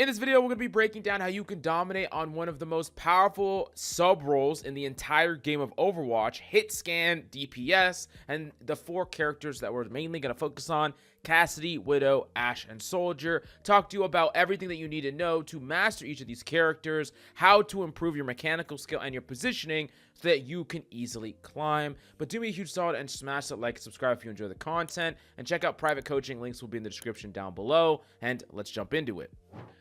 In this video, we're going to be breaking down how you can dominate on one of the most powerful sub-roles in the entire game of Overwatch, HITSCAN, DPS, and the 4 characters that we're mainly going to focus on: Cassidy, Widow, Ashe, and Soldier. Talk to you about everything that you need to know to master each of these characters, how to improve your mechanical skill and your positioning so that you can easily climb. But do me a huge solid and smash that like and subscribe if you enjoy the content, and check out private coaching. Links will be in the description down below, and let's jump into it.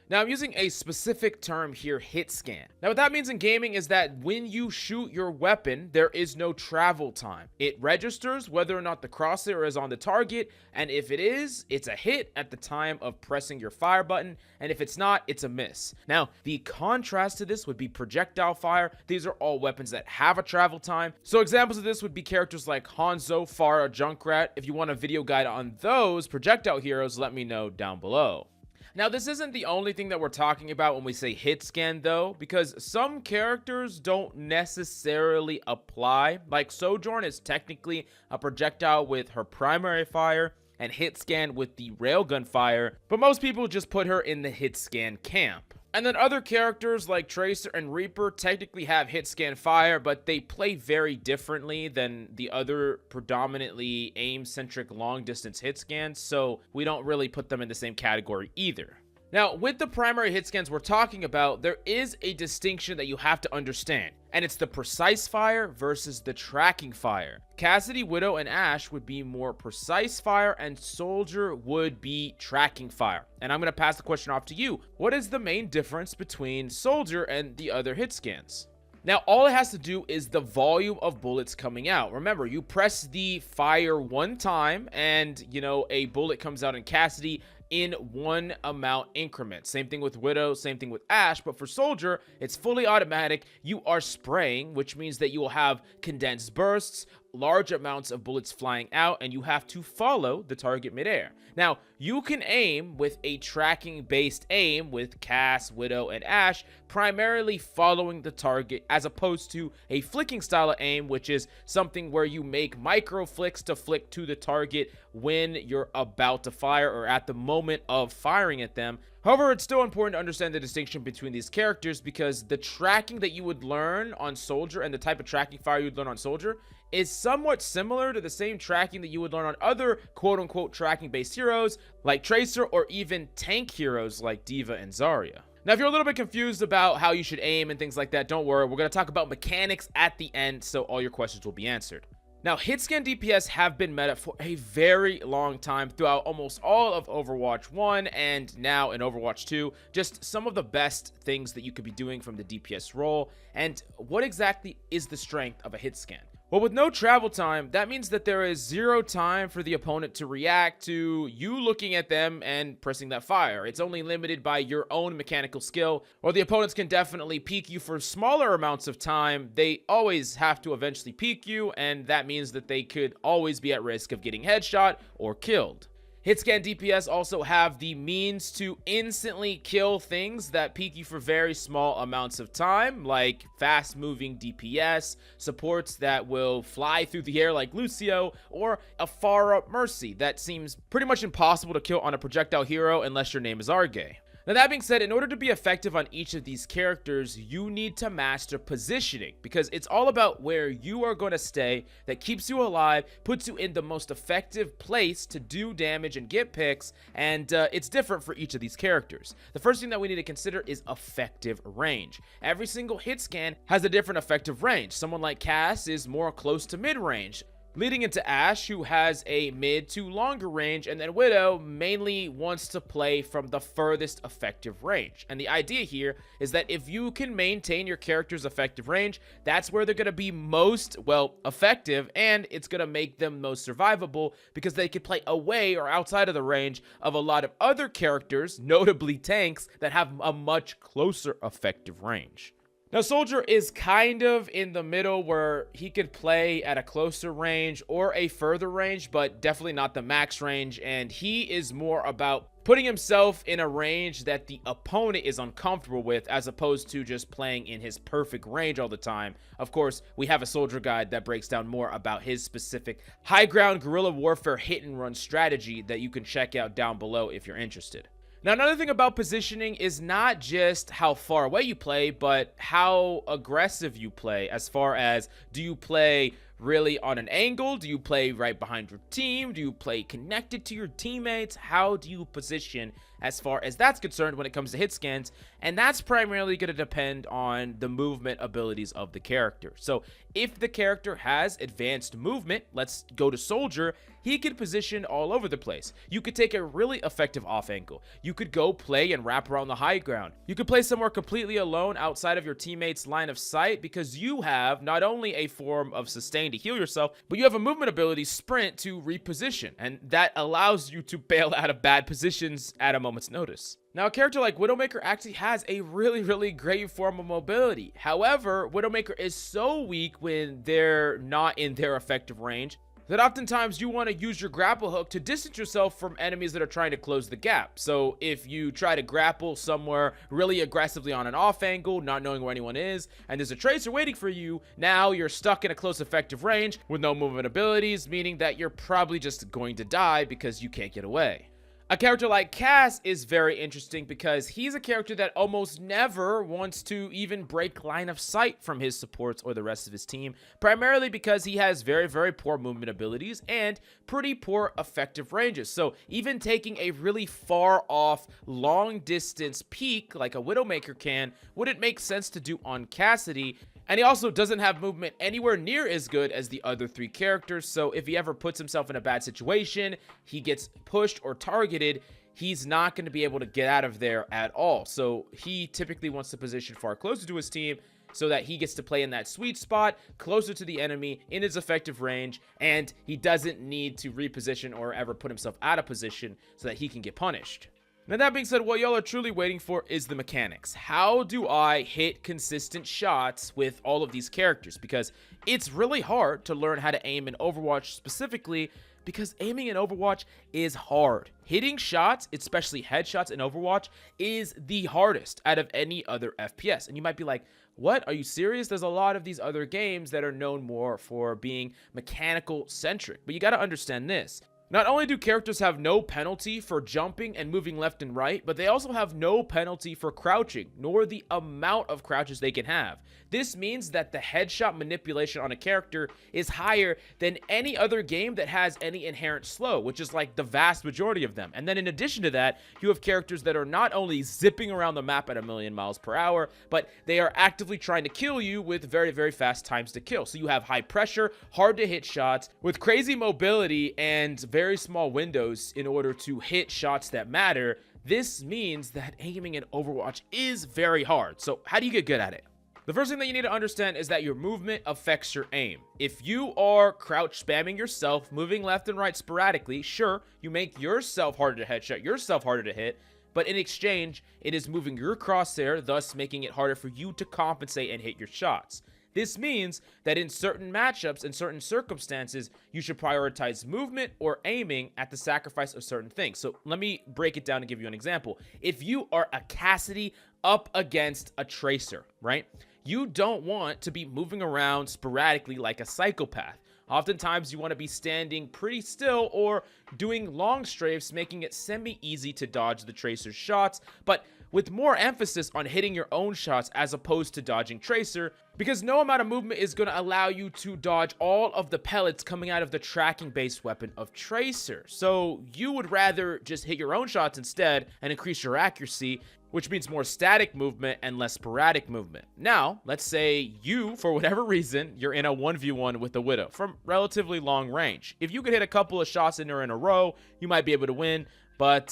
Now, I'm using a specific term here, HITSCAN. Now, what that means in gaming is that when you shoot your weapon, there is no travel time. It registers whether or not the crosshair is on the target, and if it is, it's a hit at the time of pressing your fire button, and if it's not, it's a miss. Now, the contrast to this would be projectile fire. These are all weapons that have a travel time. So examples of this would be characters like Hanzo, Pharah, Junkrat. If you want a video guide on those projectile heroes, let me know down below. Now, this isn't the only thing that we're talking about when we say HITSCAN, though, because some characters don't necessarily apply. Like, Sojourn is technically a projectile with her primary fire, and HITSCAN with the railgun fire, but most people just put her in the HITSCAN camp. And then other characters like Tracer and Reaper technically have HITSCAN fire, but they play very differently than the other predominantly aim-centric long-distance HITSCANs, so we don't really put them in the same category either. Now, with the primary HITSCANs we're talking about, there is a distinction that you have to understand, and it's the precise fire versus the tracking fire. Cassidy, Widow, and Ashe would be more precise fire, and Soldier would be tracking fire. And I'm going to pass the question off to you. What is the main difference between Soldier and the other HITSCANs? Now, all it has to do is the volume of bullets coming out. Remember, you press the fire one time, and, a bullet comes out in Cassidy in one amount increment. Same thing with Widow, same thing with Ashe, but for Soldier, it's fully automatic. You are spraying, which means that you will have condensed bursts, large amounts of bullets flying out, and you have to follow the target midair. Now, you can aim with a tracking-based aim with Cass, Widow, and Ashe, primarily following the target, as opposed to a flicking style of aim, which is something where you make micro flicks to flick to the target when you're about to fire or at the moment of firing at them. However, it's still important to understand the distinction between these characters, because the tracking that you would learn on Soldier and the type of tracking fire you would learn on Soldier is somewhat similar to the same tracking that you would learn on other quote-unquote tracking-based heroes like Tracer, or even tank heroes like D.Va and Zarya. Now, if you're a little bit confused about how you should aim and things like that, don't worry. We're going to talk about mechanics at the end, so all your questions will be answered. Now, HITSCAN DPS have been meta for a very long time throughout almost all of Overwatch 1 and now in Overwatch 2. Just some of the best things that you could be doing from the DPS role. And what exactly is the strength of a HITSCAN? Well, with no travel time, that means that there is 0 time for the opponent to react to you looking at them and pressing that fire. It's only limited by your own mechanical skill, or the opponents can definitely peek you for smaller amounts of time. They always have to eventually peek you, and that means that they could always be at risk of getting headshot or killed. HITSCAN DPS also have the means to instantly kill things that peek you for very small amounts of time, like fast-moving DPS, supports that will fly through the air like Lucio, or a Pharah Mercy that seems pretty much impossible to kill on a projectile hero unless your name is Arge. Now, that being said, in order to be effective on each of these characters, you need to master positioning, because it's all about where you are going to stay that keeps you alive, puts you in the most effective place to do damage and get picks, and it's different for each of these characters. The first thing that we need to consider is effective range. Every single HITSCAN has a different effective range. Someone like Cass is more close to mid-range, leading into Ashe, who has a mid to longer range, and then Widow mainly wants to play from the furthest effective range. And the idea here is that if you can maintain your character's effective range, that's where they're going to be most, effective, and it's going to make them most survivable, because they can play away or outside of the range of a lot of other characters, notably tanks, that have a much closer effective range. Now, Soldier is kind of in the middle, where he could play at a closer range or a further range, but definitely not the max range, and he is more about putting himself in a range that the opponent is uncomfortable with, as opposed to just playing in his perfect range all the time. Of course, we have a Soldier guide that breaks down more about his specific high ground guerrilla warfare hit and run strategy that you can check out down below if you're interested. Now, another thing about positioning is not just how far away you play, but how aggressive you play. As far as, do you play really on an angle? Do you play right behind your team? Do you play connected to your teammates? How do you position as far as that's concerned when it comes to hit scans? And that's primarily going to depend on the movement abilities of the character. So if the character has advanced movement, let's go to Soldier, he can position all over the place. You could take a really effective off angle. You could go play and wrap around the high ground. You could play somewhere completely alone outside of your teammates' line of sight, because you have not only a form of sustain to heal yourself, but you have a movement ability, sprint, to reposition, and that allows you to bail out of bad positions at a moment's notice. Now, a character like Widowmaker actually has a really great form of mobility. However, Widowmaker is so weak when they're not in their effective range that oftentimes you want to use your grapple hook to distance yourself from enemies that are trying to close the gap. So if you try to grapple somewhere really aggressively on an off angle, not knowing where anyone is, and there's a tracer waiting for you, now you're stuck in a close effective range with no movement abilities, meaning that you're probably just going to die because you can't get away. A character like Cass is very interesting because he's a character that almost never wants to even break line of sight from his supports or the rest of his team, primarily because he has very poor movement abilities and pretty poor effective ranges. So even taking a really far off long distance peek like a Widowmaker can wouldn't make sense to do on Cassidy. And he also doesn't have movement anywhere near as good as the other three characters, so if he ever puts himself in a bad situation, he gets pushed or targeted, he's not going to be able to get out of there at all. So he typically wants to position far closer to his team so that he gets to play in that sweet spot, closer to the enemy, in his effective range, and he doesn't need to reposition or ever put himself out of position so that he can get punished. Now, that being said, what y'all are truly waiting for is the mechanics. How do I hit consistent shots with all of these characters? Because it's really hard to learn how to aim in Overwatch specifically, because aiming in Overwatch is hard. Hitting shots, especially headshots in Overwatch, is the hardest out of any other FPS. And you might be like, what? Are you serious? There's a lot of these other games that are known more for being mechanical centric. But you got to understand this. Not only do characters have no penalty for jumping and moving left and right, but they also have no penalty for crouching, nor the amount of crouches they can have. This means that the headshot manipulation on a character is higher than any other game that has any inherent slow, which is like the vast majority of them. And then in addition to that, you have characters that are not only zipping around the map at 1,000,000 miles per hour, but they are actively trying to kill you with very fast times to kill. So you have high pressure, hard to hit shots with crazy mobility and very small windows in order to hit shots that matter. This means that aiming in Overwatch is very hard. So how do you get good at it? The first thing that you need to understand is that your movement affects your aim. If you are crouch spamming yourself, moving left and right sporadically, sure, you make yourself harder to headshot, yourself harder to hit, but in exchange, it is moving your crosshair, thus making it harder for you to compensate and hit your shots. This means that in certain matchups and certain circumstances, you should prioritize movement or aiming at the sacrifice of certain things. So let me break it down and give you an example. If you are a Cassidy up against a Tracer, right? You don't want to be moving around sporadically like a psychopath. Oftentimes, you want to be standing pretty still or doing long strafes, making it semi-easy to dodge the Tracer's shots, but with more emphasis on hitting your own shots as opposed to dodging Tracer, because no amount of movement is going to allow you to dodge all of the pellets coming out of the tracking-based weapon of Tracer. So you would rather just hit your own shots instead and increase your accuracy, which means more static movement and less sporadic movement. Now, let's say you, for whatever reason, you're in a 1v1 with the Widow from relatively long range. If you could hit a couple of shots in her in a row, you might be able to win, but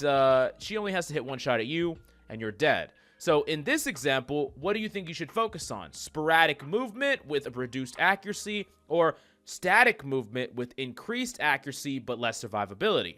she only has to hit one shot at you, and you're dead. So in this example, what do you think you should focus on? Sporadic movement with reduced accuracy, or static movement with increased accuracy but less survivability?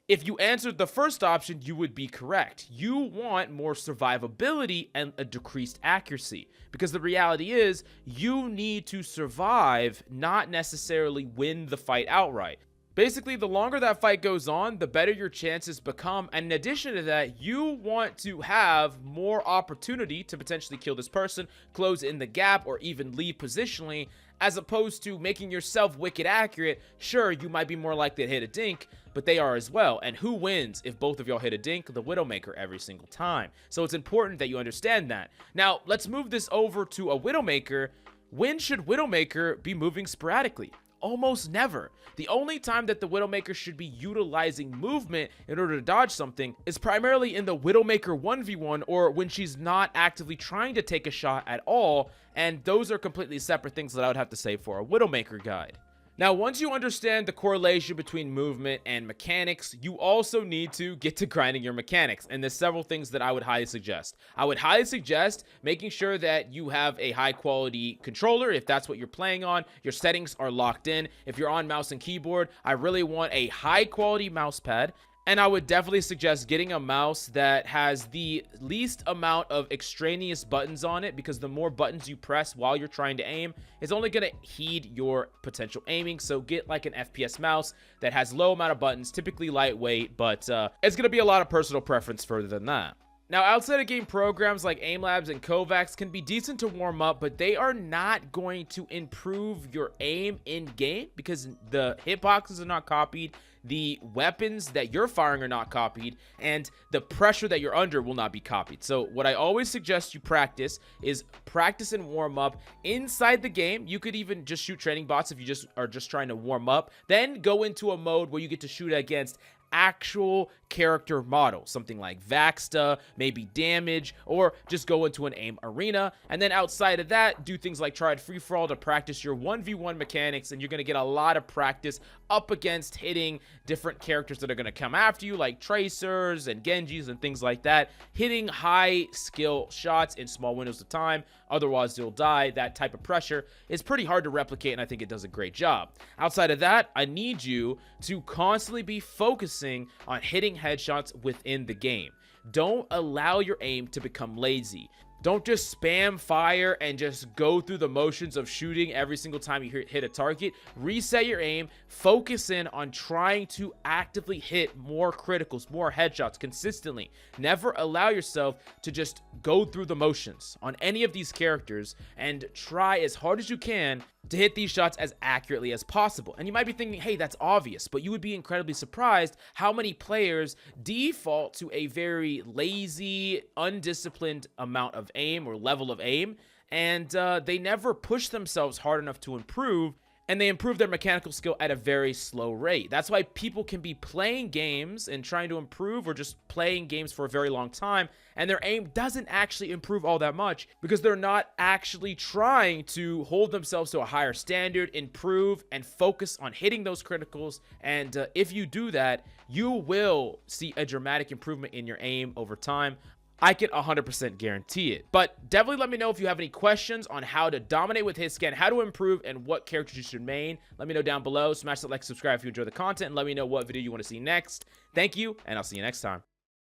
If you answered the first option, you would be correct. You want more survivability and a decreased accuracy, because the reality is you need to survive, not necessarily win the fight outright. Basically, the longer that fight goes on, the better your chances become. And in addition to that, you want to have more opportunity to potentially kill this person, close in the gap, or even leave positionally, as opposed to making yourself wicked accurate. Sure, you might be more likely to hit a dink, but they are as well. And who wins if both of y'all hit a dink? The Widowmaker every single time. So it's important that you understand that. Now, let's move this over to a Widowmaker. When should Widowmaker be moving sporadically? Almost never. The only time that the Widowmaker should be utilizing movement in order to dodge something is primarily in the Widowmaker 1v1, or when she's not actively trying to take a shot at all, and those are completely separate things that I would have to say for a Widowmaker guide. Now, once you understand the correlation between movement and mechanics, you also need to get to grinding your mechanics. And there's several things that I would highly suggest. I would highly suggest making sure that you have a high quality controller. If that's what you're playing on, your settings are locked in. If you're on mouse and keyboard, I really want a high quality mouse pad. And I would definitely suggest getting a mouse that has the least amount of extraneous buttons on it, because the more buttons you press while you're trying to aim is only going to heed your potential aiming. So get like an FPS mouse that has low amount of buttons, typically lightweight, but it's going to be a lot of personal preference further than that. Now, outside of game programs like AimLabs and Kovacs can be decent to warm up, but they are not going to improve your aim in game because the hitboxes are not copied, the weapons that you're firing are not copied, and the pressure that you're under will not be copied. So what I always suggest you practice is practice and warm up inside the game. You could even just shoot training bots if you are just trying to warm up. Then go into a mode where you get to shoot against actual character model, something like Vaxta, maybe Damage, or just go into an aim arena. And then outside of that, do things like Triad Free For All to practice your 1v1 mechanics, and you're going to get a lot of practice up against hitting different characters that are going to come after you, like Tracers and Genjis and things like that, hitting high skill shots in small windows of time, otherwise you'll die. That type of pressure is pretty hard to replicate, and I think it does a great job. Outside of that, I need you to constantly be focusing on hitting headshots within the game. Don't allow your aim to become lazy. Don't just spam fire and just go through the motions of shooting every single time you hit a target. Reset your aim, focus in on trying to actively hit more criticals, more headshots consistently. Never allow yourself to just go through the motions on any of these characters, and try as hard as you can to hit these shots as accurately as possible. And you might be thinking, hey, that's obvious, but you would be incredibly surprised how many players default to a very lazy, undisciplined amount of aim or level of aim, and they never push themselves hard enough to improve, and they improve their mechanical skill at a very slow rate. That's why people can be playing games and trying to improve, or just playing games for a very long time, and their aim doesn't actually improve all that much because they're not actually trying to hold themselves to a higher standard, improve, and focus on hitting those criticals. And if you do that, you will see a dramatic improvement in your aim over time. I can 100% guarantee it. But definitely let me know if you have any questions on how to dominate with HITSCAN, how to improve, and what characters you should main. Let me know down below. Smash that like, subscribe if you enjoy the content, and let me know what video you want to see next. Thank you, and I'll see you next time.